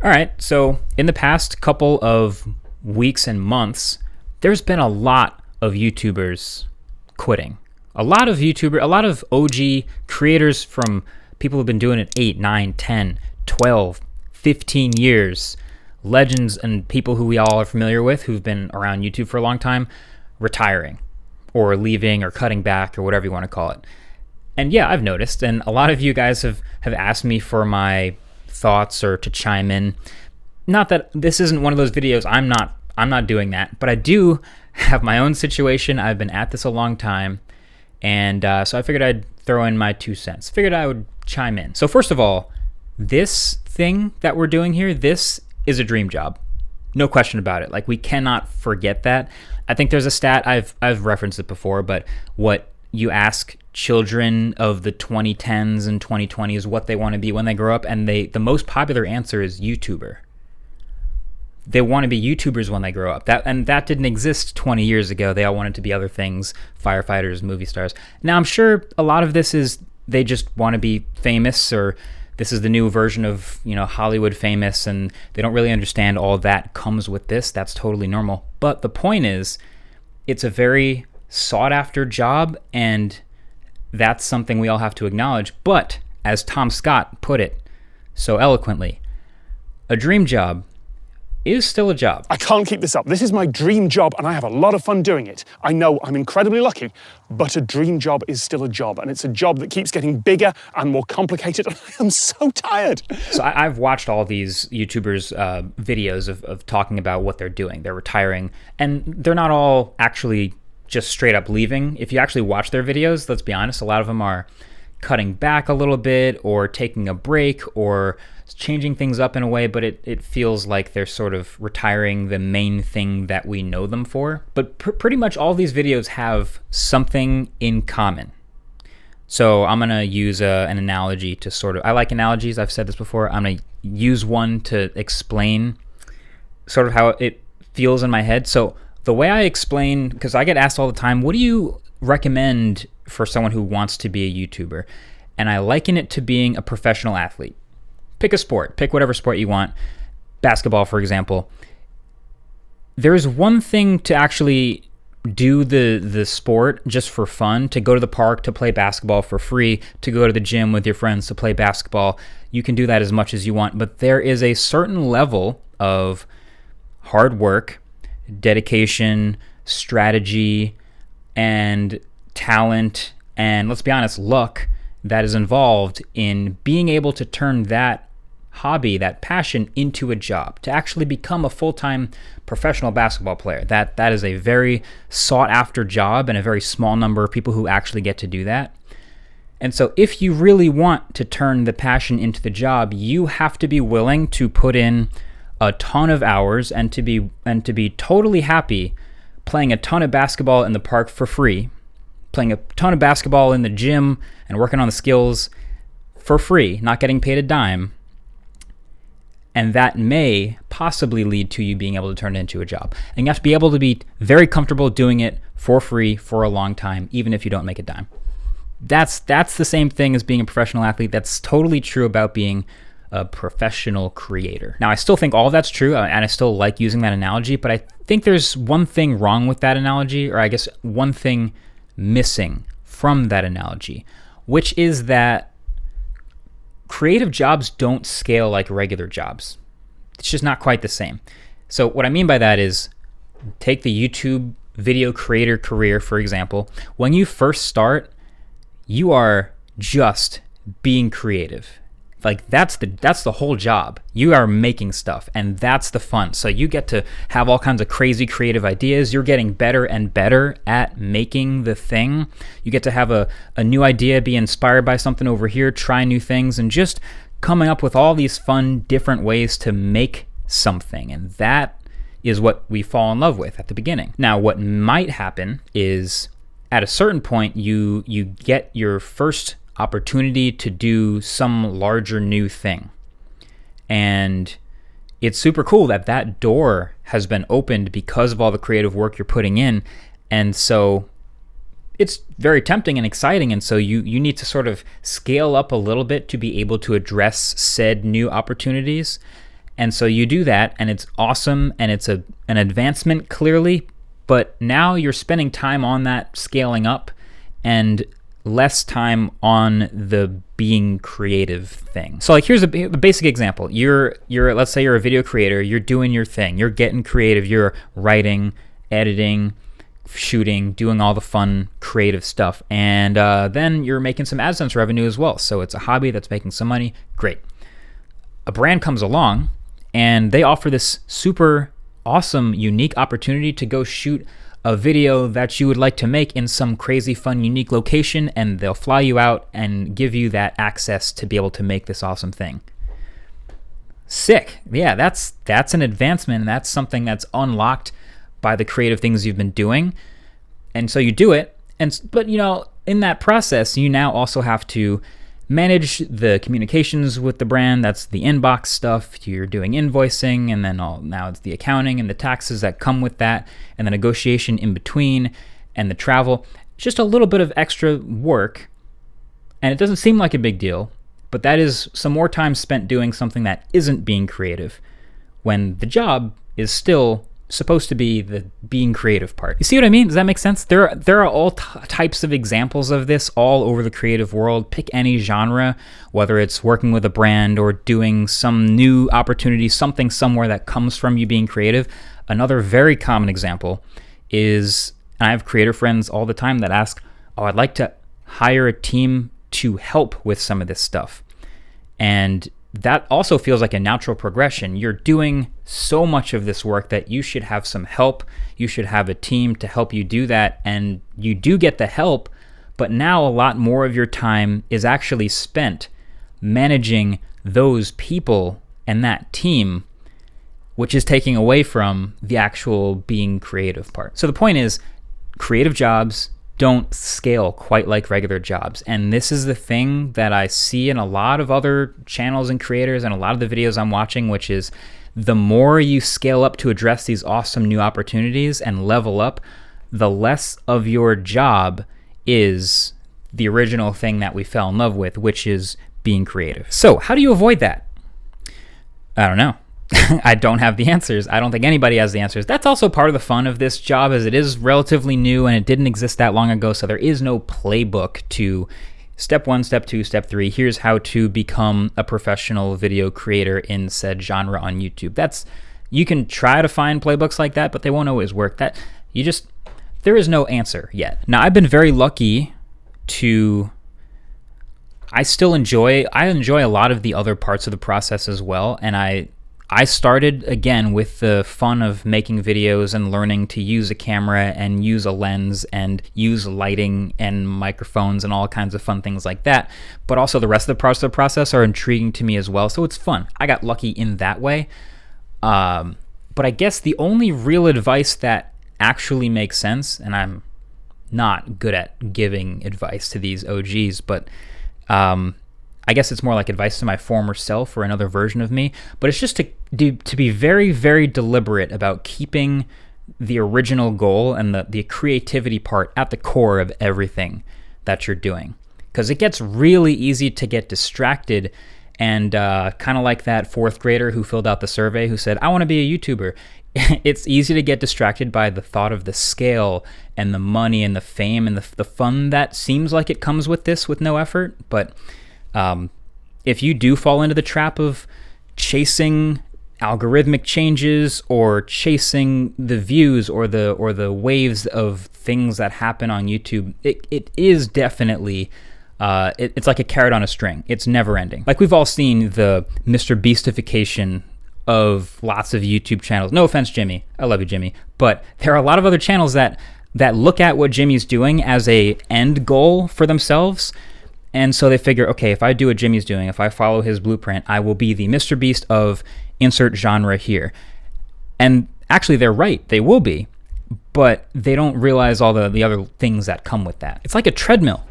All right, so in the past couple of weeks and months, there's been a lot of YouTubers quitting. A lot of OG creators from people who've been doing it 8, 9, 10, 12, 15 years, legends and people who we all are familiar with who've been around YouTube for a long time, retiring or leaving or cutting back or whatever you want to call it. And yeah, I've noticed, and a lot of you guys have asked me for my thoughts or to chime in. Not that this isn't one of those videos, I'm not doing that, but I do have my own situation. I've been at this a long time, and so I figured I'd throw in my 2 cents. Figured I would chime in. So first of all, this thing that we're doing here, this is a dream job. No question about it. Like, we cannot forget that. I think there's a stat, I've referenced it before, but what you ask children of the 2010s and 2020s what they want to be when they grow up, and the most popular answer is YouTuber. They want to be YouTubers when they grow up. That didn't exist 20 years ago. They all wanted to be other things, firefighters, movie stars. Now, I'm sure a lot of this is they just want to be famous, or this is the new version of, Hollywood famous, and they don't really understand all that comes with this. That's totally normal. But the point is, it's a very sought after job, and that's something we all have to acknowledge. But as Tom Scott put it so eloquently, a dream job is still a job. I can't keep this up. This is my dream job, and I have a lot of fun doing it. I know I'm incredibly lucky, but a dream job is still a job, and it's a job that keeps getting bigger and more complicated, and I am so tired. So I've watched all these YouTubers' videos of talking about what they're doing. They're retiring, and they're not all actually just straight up leaving. If you actually watch their videos, let's be honest, a lot of them are cutting back a little bit or taking a break or changing things up in a way, but it feels like they're sort of retiring the main thing that we know them for. But pretty much all these videos have something in common. So I'm going to use an analogy to I like analogies, I've said this before. I'm going to use one to explain sort of how it feels in my head. So the way I explain, because I get asked all the time, what do you recommend for someone who wants to be a YouTuber? And I liken it to being a professional athlete. Pick a sport. Pick whatever sport you want. Basketball, for example. There's one thing to actually do the sport just for fun, to go to the park to play basketball for free, to go to the gym with your friends to play basketball. You can do that as much as you want, but there is a certain level of hard work, dedication, strategy, and talent, and let's be honest, luck that is involved in being able to turn that hobby, that passion, into a job, to actually become a full-time professional basketball player. That is a very sought-after job, and a very small number of people who actually get to do that. And so if you really want to turn the passion into the job, you have to be willing to put in a ton of hours and to be totally happy playing a ton of basketball in the park for free, playing a ton of basketball in the gym and working on the skills for free, not getting paid a dime. And that may possibly lead to you being able to turn it into a job. And you have to be able to be very comfortable doing it for free for a long time, even if you don't make a dime. That's the same thing as being a professional athlete. That's totally true about being a professional creator. Now, I still think all of that's true, and I still like using that analogy, but I think there's one thing wrong with that analogy, or I guess one thing missing from that analogy, which is that creative jobs don't scale like regular jobs. It's just not quite the same. So what I mean by that is, take the YouTube video creator career, for example. When you first start, you are just being creative. Like, that's the whole job. You are making stuff, and that's the fun. So you get to have all kinds of crazy creative ideas. You're getting better and better at making the thing. You get to have a new idea, be inspired by something over here, try new things, and just coming up with all these fun, different ways to make something. And that is what we fall in love with at the beginning. Now, what might happen is, at a certain point, you get your first opportunity to do some larger new thing. And it's super cool that door has been opened because of all the creative work you're putting in. And so it's very tempting and exciting. And so you need to sort of scale up a little bit to be able to address said new opportunities. And so you do that, and it's awesome, and it's an advancement clearly, but now you're spending time on that scaling up and less time on the being creative thing. So like here's a basic example. You're let's say you're a video creator, you're doing your thing, you're getting creative, you're writing, editing, shooting, doing all the fun creative stuff, and then you're making some AdSense revenue as well. So it's a hobby that's making some money. Great. A brand comes along and they offer this super awesome, unique opportunity to go shoot a video that you would like to make in some crazy, fun, unique location, and they'll fly you out and give you that access to be able to make this awesome thing. Sick. Yeah, that's an advancement, and that's something that's unlocked by the creative things you've been doing. And so you do it, but in that process, you now also have to manage the communications with the brand. That's the inbox stuff. You're doing invoicing, and then now it's the accounting and the taxes that come with that, and the negotiation in between, and the travel. Just a little bit of extra work, and it doesn't seem like a big deal, but that is some more time spent doing something that isn't being creative, when the job is still supposed to be the being creative part. You see what I mean? Does that make sense? There are all types of examples of this all over the creative world. Pick any genre, whether it's working with a brand or doing some new opportunity, something somewhere that comes from you being creative. Another very common example is, and I have creator friends all the time that ask, I'd like to hire a team to help with some of this stuff. And that also feels like a natural progression. You're doing so much of this work that you should have some help. You should have a team to help you do that. And you do get the help, but now a lot more of your time is actually spent managing those people and that team, which is taking away from the actual being creative part. So the point is, creative jobs don't scale quite like regular jobs. And this is the thing that I see in a lot of other channels and creators and a lot of the videos I'm watching, which is the more you scale up to address these awesome new opportunities and level up, the less of your job is the original thing that we fell in love with, which is being creative. So how do you avoid that? I don't know. I don't have the answers. I don't think anybody has the answers. That's also part of the fun of this job, as it is relatively new and it didn't exist that long ago. So there is no playbook to step 1, step 2, step 3. Here's how to become a professional video creator in said genre on YouTube. You can try to find playbooks like that, but they won't always work. There is no answer yet. Now, I've been very lucky I enjoy a lot of the other parts of the process as well. And I started, again, with the fun of making videos and learning to use a camera and use a lens and use lighting and microphones and all kinds of fun things like that. But also the rest of the parts of the process are intriguing to me as well. So it's fun. I got lucky in that way. But I guess the only real advice that actually makes sense, and I'm not good at giving advice to these OGs, but I guess it's more like advice to my former self or another version of me, but it's just to be very, very deliberate about keeping the original goal and the creativity part at the core of everything that you're doing. Because it gets really easy to get distracted, and kind of like that 4th grader who filled out the survey who said, I want to be a YouTuber. It's easy to get distracted by the thought of the scale and the money and the fame and the fun that seems like it comes with this with no effort. But if you do fall into the trap of chasing algorithmic changes or chasing the views or the waves of things that happen on YouTube, it is definitely it's like a carrot on a string. It's never ending. Like, we've all seen the Mr. Beastification of lots of YouTube channels. No offense, Jimmy. I love you, Jimmy. But there are a lot of other channels that look at what Jimmy's doing as a end goal for themselves. And so they figure, okay, if I do what Jimmy's doing, if I follow his blueprint, I will be the Mr. Beast of insert genre here. And actually, they're right. They will be. But they don't realize all the other things that come with that. It's like a treadmill.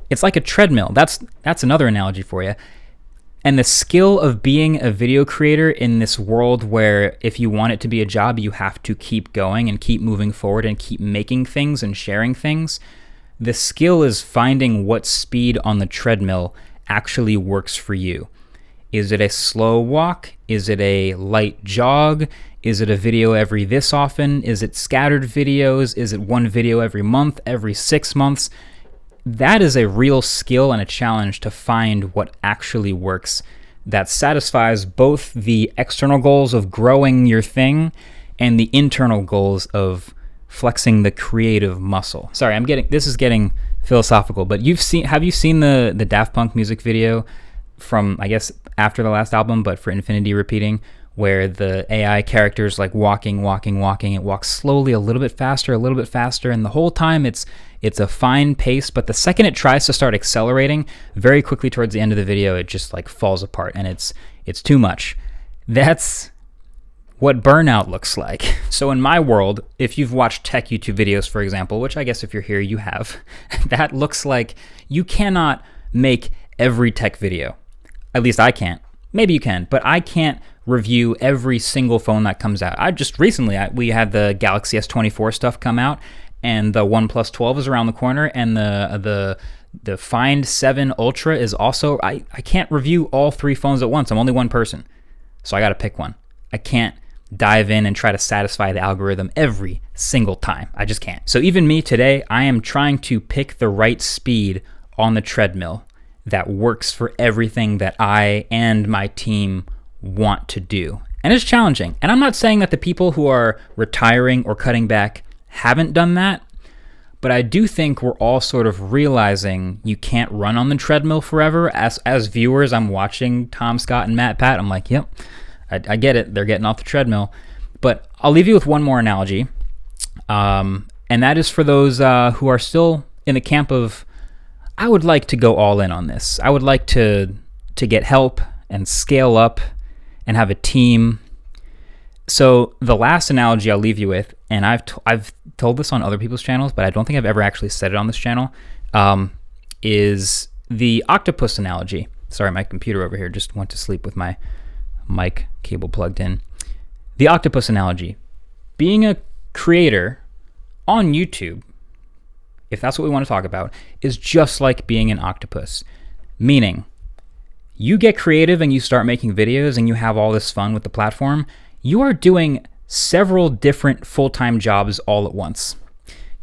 That's another analogy for you. And the skill of being a video creator in this world where if you want it to be a job, you have to keep going and keep moving forward and keep making things and sharing things. The skill is finding what speed on the treadmill actually works for you. Is it a slow walk? Is it a light jog? Is it a video every this often? Is it scattered videos? Is it one video every month, every 6 months? That is a real skill and a challenge to find what actually works that satisfies both the external goals of growing your thing and the internal goals of flexing the creative muscle. Sorry, this is getting philosophical, but have you seen the Daft Punk music video from, I guess, after the last album, but for Infinity Repeating, where the AI character's like walking. It walks slowly, a little bit faster, and the whole time it's a fine pace, but the second it tries to start accelerating, very quickly towards the end of the video, it just like falls apart, and it's too much. That's what burnout looks like. So in my world, if you've watched tech YouTube videos, for example, which I guess if you're here, you have, that looks like you cannot make every tech video. At least I can't. Maybe you can, but I can't review every single phone that comes out. We had the Galaxy S24 stuff come out, and the OnePlus 12 is around the corner, and the Find 7 Ultra is also, I can't review all 3 phones at once. I'm only one person, so I gotta pick one. I can't dive in and try to satisfy the algorithm every single time. I just can't. So even me today, I am trying to pick the right speed on the treadmill that works for everything that I and my team want to do. And it's challenging. And I'm not saying that the people who are retiring or cutting back haven't done that, but I do think we're all sort of realizing you can't run on the treadmill forever. As viewers, I'm watching Tom Scott and Matt Pat. I'm like, yep, I get it. They're getting off the treadmill. But I'll leave you with one more analogy. And that is for those who are still in the camp of, I would like to go all in on this. I would like to get help and scale up and have a team. So the last analogy I'll leave you with, and I've told this on other people's channels, but I don't think I've ever actually said it on this channel, is the octopus analogy. Sorry, my computer over here just went to sleep with my mic cable plugged in. The octopus analogy. Being a creator on YouTube, if that's what we want to talk about, is just like being an octopus. Meaning, you get creative and you start making videos and you have all this fun with the platform, you are doing several different full-time jobs all at once.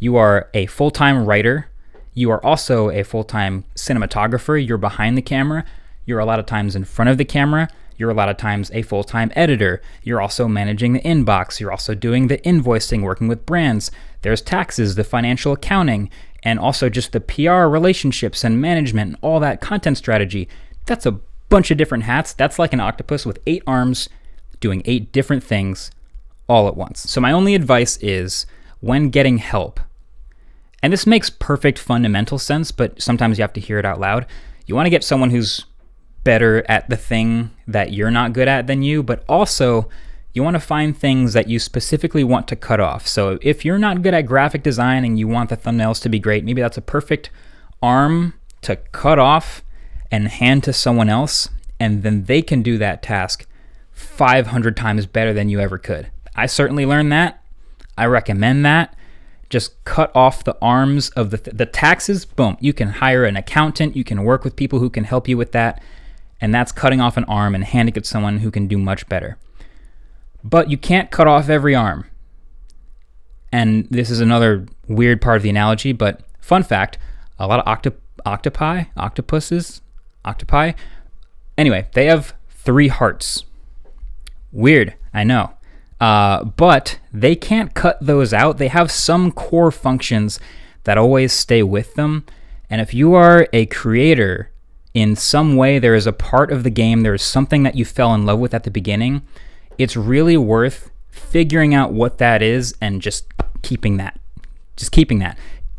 You are a full-time writer. You are also a full-time cinematographer. You're behind the camera. You're a lot of times in front of the camera. You're a lot of times a full-time editor. You're also managing the inbox. You're also doing the invoicing, working with brands. There's taxes, the financial accounting, and also just the PR relationships and management and all that content strategy. That's a bunch of different hats. That's like an octopus with 8 arms doing 8 different things all at once. So my only advice is, when getting help, and this makes perfect fundamental sense, but sometimes you have to hear it out loud. You want to get someone who's better at the thing that you're not good at than you, but also you want to find things that you specifically want to cut off. So if you're not good at graphic design and you want the thumbnails to be great, maybe that's a perfect arm to cut off and hand to someone else, and then they can do that task 500 times better than you ever could. I certainly learned that. I recommend that. Just cut off the arms of the taxes. Boom. You can hire an accountant. You can work with people who can help you with that. And that's cutting off an arm and handing it to someone who can do much better. But you can't cut off every arm. And this is another weird part of the analogy, but fun fact, a lot of octopuses, anyway, they have 3 hearts. Weird, I know. But they can't cut those out. They have some core functions that always stay with them. And if you are a creator, in some way there is a part of the game, there is something that you fell in love with at the beginning, it's really worth figuring out what that is and just keeping that.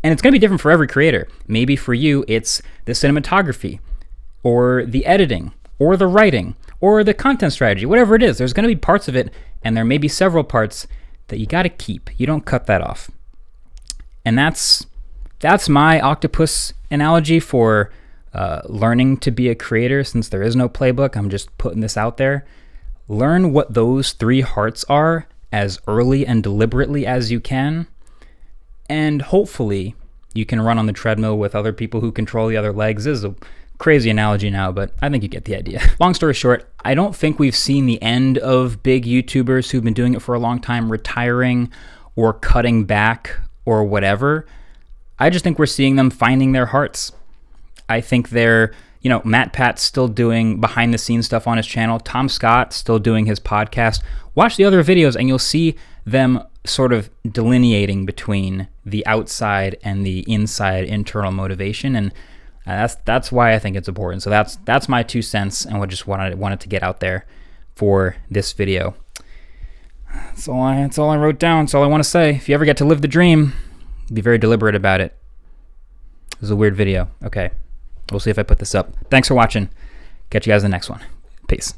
And it's going to be different for every creator. Maybe for you, it's the cinematography or the editing or the writing or the content strategy, whatever it is. There's going to be parts of it, and there may be several parts that you got to keep. You don't cut that off. And that's my octopus analogy for learning to be a creator. Since there is no playbook, I'm just putting this out there. Learn what those 3 hearts are as early and deliberately as you can, and hopefully you can run on the treadmill with other people who control the other legs. This is a Crazy analogy now, but I think you get the idea. Long story short, I don't think we've seen the end of big YouTubers who've been doing it for a long time retiring or cutting back or whatever. I just think we're seeing them finding their hearts. I think they're, Matt Pat's still doing behind the scenes stuff on his channel. Tom Scott still doing his podcast. Watch the other videos and you'll see them sort of delineating between the outside and the inside internal motivation. And that's why I think it's important. So that's my 2 cents, and I just wanted to get out there for this video. That's all I wrote down. That's all I want to say. If you ever get to live the dream, be very deliberate about it. This is a weird video. Okay, we'll see if I put this up. Thanks for watching. Catch you guys in the next one. Peace.